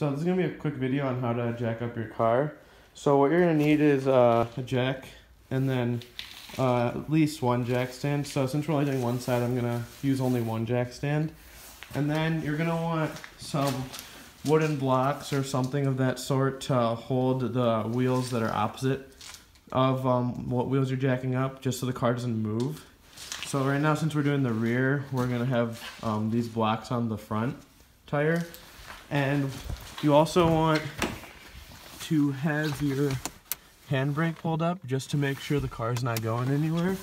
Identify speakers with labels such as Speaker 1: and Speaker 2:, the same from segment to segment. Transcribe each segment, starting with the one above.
Speaker 1: So this is gonna be a quick video on how to jack up your car. So what you're gonna need is a jack and then at least one jack stand. So since we're only doing one side, I'm gonna use only one jack stand. And then you're gonna want some wooden blocks or something of that sort to hold the wheels that are opposite of what wheels you're jacking up, just so the car doesn't move. So right now, since we're doing the rear, we're gonna have these blocks on the front tire. And you also want to have your handbrake pulled up just to make sure the car's not going anywhere.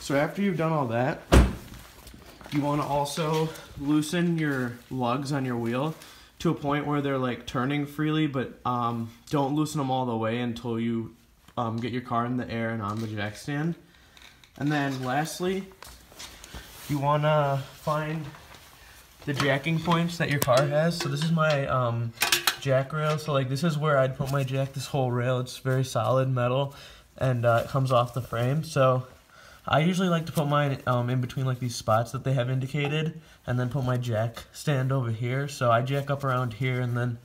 Speaker 1: So after you've done all that, you want to also loosen your lugs on your wheel to a point where they're like turning freely, but don't loosen them all the way until you get your car in the air and on the jack stand. And then lastly, you want to find the jacking points that your car has. So this is my jack rail. So like this is where I'd put my jack, this whole rail. It's very solid metal and it comes off the frame. So I usually like to put mine in between like these spots that they have indicated, and then put my jack stand over here. So I jack up around here, and then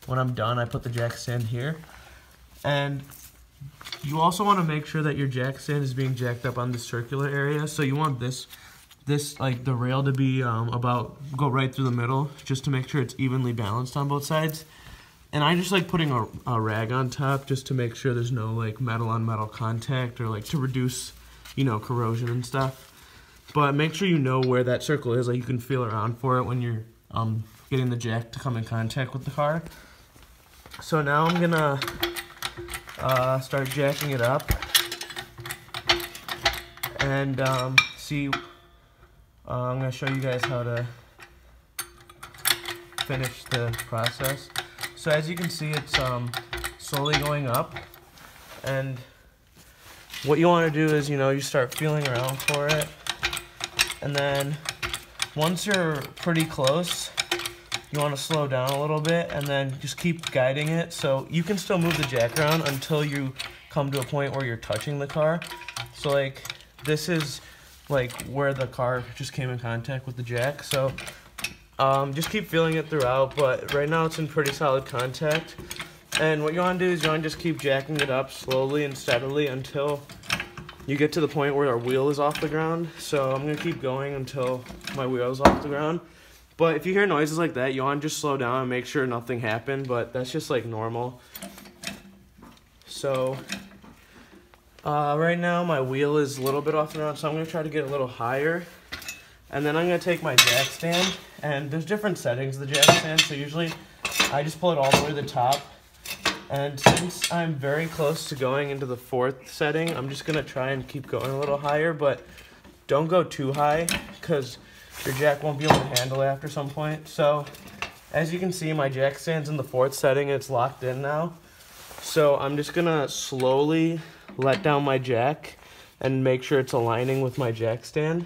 Speaker 1: when I'm done I put the jack stand here. And you also want to make sure that your jack stand is being jacked up on the circular area. So you want this like the rail to be go right through the middle, just to make sure it's evenly balanced on both sides. And I just like putting a rag on top just to make sure there's no like metal on metal contact, or like to reduce, you know, corrosion and stuff. But make sure you know where that circle is, like you can feel around for it when you're getting the jack to come in contact with the car. So now I'm gonna start jacking it up and I'm gonna show you guys how to finish the process. So as you can see, it's slowly going up, and what you want to do is, you know, you start feeling around for it, and then once you're pretty close, you want to slow down a little bit, and then just keep guiding it. So you can still move the jack around until you come to a point where you're touching the car. So like this is like where the car just came in contact with the jack. So just keep feeling it throughout, but right now it's in pretty solid contact. And what you want to do is you want to just keep jacking it up slowly and steadily until you get to the point where our wheel is off the ground. So I'm going to keep going until my wheel is off the ground. But if you hear noises like that, you want to just slow down and make sure nothing happened, but that's just like normal. So right now my wheel is a little bit off the ground, so I'm going to try to get a little higher. And then I'm going to take my jack stand, and there's different settings of the jack stand, so usually I just pull it all the way to the top. And since I'm very close to going into the 4th setting, I'm just going to try and keep going a little higher, but don't go too high because your jack won't be able to handle it after some point. So as you can see, my jack stand's in the 4th setting, and it's locked in now. So I'm just going to slowly let down my jack and make sure it's aligning with my jack stand.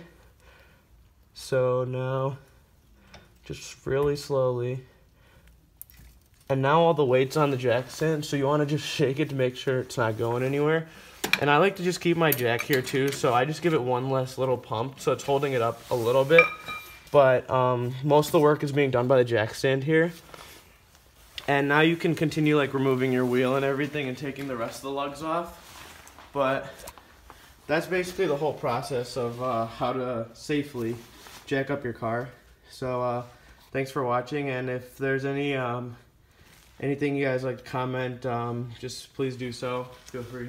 Speaker 1: So now, just really slowly. And now all the weight's on the jack stand, so you want to just shake it to make sure it's not going anywhere. And I like to just keep my jack here too, so I just give it one less little pump, so it's holding it up a little bit. But most of the work is being done by the jack stand here. And now you can continue like removing your wheel and everything and taking the rest of the lugs off. But that's basically the whole process of how to safely jack up your car. So thanks for watching, and if there's any anything you guys like to comment, just please do so. Feel free.